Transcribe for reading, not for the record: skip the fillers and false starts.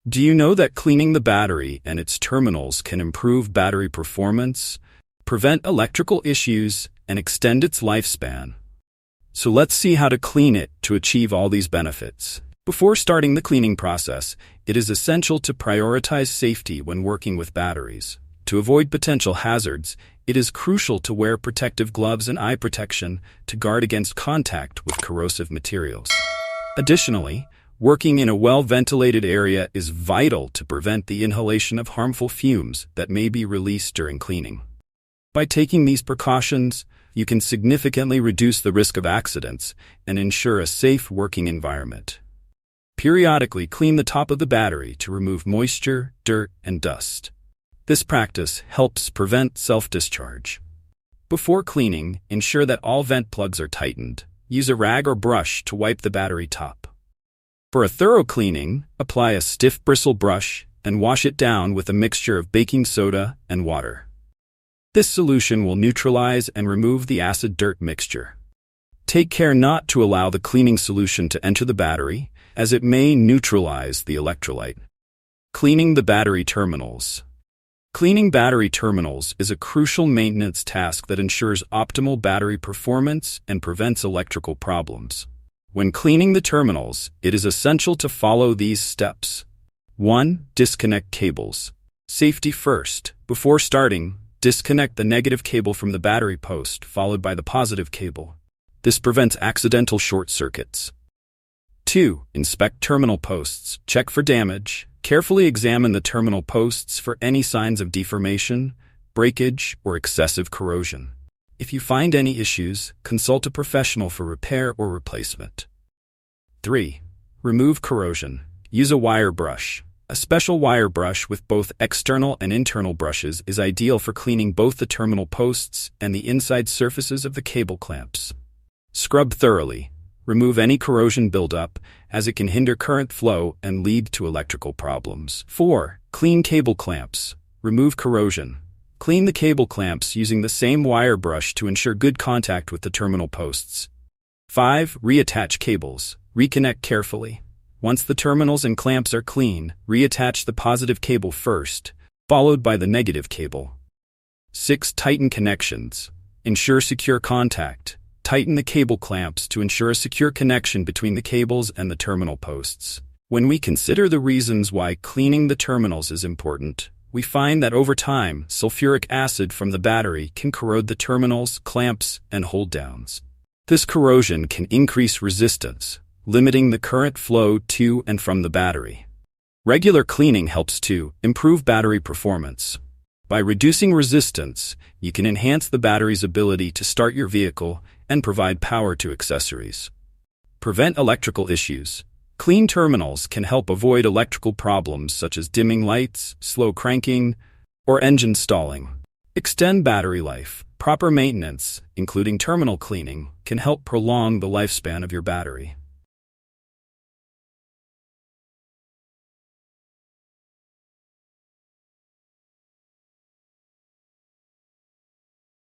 Do you know that cleaning the battery and its terminals can improve battery performance, prevent electrical issues, and extend its lifespan? So let's see how to clean it to achieve all these benefits. Before starting the cleaning process, it is essential to prioritize safety when working with batteries. To avoid potential hazards, it is crucial to wear protective gloves and eye protection to guard against contact with corrosive materials. Additionally, working in a well-ventilated area is vital to prevent the inhalation of harmful fumes that may be released during cleaning. By taking these precautions, you can significantly reduce the risk of accidents and ensure a safe working environment. Periodically clean the top of the battery to remove moisture, dirt, and dust. This practice helps prevent self-discharge. Before cleaning, ensure that all vent plugs are tightened. Use a rag or brush to wipe the battery top. For a thorough cleaning, apply a stiff bristle brush and wash it down with a mixture of baking soda and water. This solution will neutralize and remove the acid dirt mixture. Take care not to allow the cleaning solution to enter the battery, as it may neutralize the electrolyte. Cleaning the battery terminals. Cleaning battery terminals is a crucial maintenance task that ensures optimal battery performance and prevents electrical problems. When cleaning the terminals, it is essential to follow these steps. 1. Disconnect cables. Safety first. Before starting, disconnect the negative cable from the battery post, followed by the positive cable. This prevents accidental short circuits. 2. Inspect terminal posts. Check for damage. Carefully examine the terminal posts for any signs of deformation, breakage, or excessive corrosion. If you find any issues, consult a professional for repair or replacement. 3. Remove corrosion. Use a wire brush. A special wire brush with both external and internal brushes is ideal for cleaning both the terminal posts and the inside surfaces of the cable clamps. Scrub thoroughly. Remove any corrosion buildup, as it can hinder current flow and lead to electrical problems. 4. Clean cable clamps. Remove corrosion. Clean the cable clamps using the same wire brush to ensure good contact with the terminal posts. 5. Reattach cables. Reconnect carefully. Once the terminals and clamps are clean, reattach the positive cable first, followed by the negative cable. 6. Tighten connections. Ensure secure contact. Tighten the cable clamps to ensure a secure connection between the cables and the terminal posts. When we consider the reasons why cleaning the terminals is important, we find that over time, sulfuric acid from the battery can corrode the terminals, clamps, and hold-downs. This corrosion can increase resistance, limiting the current flow to and from the battery. Regular cleaning helps to improve battery performance. By reducing resistance, you can enhance the battery's ability to start your vehicle and provide power to accessories. Prevent electrical issues. Clean terminals can help avoid electrical problems such as dimming lights, slow cranking, or engine stalling. Extend battery life. Proper maintenance, including terminal cleaning, can help prolong the lifespan of your battery.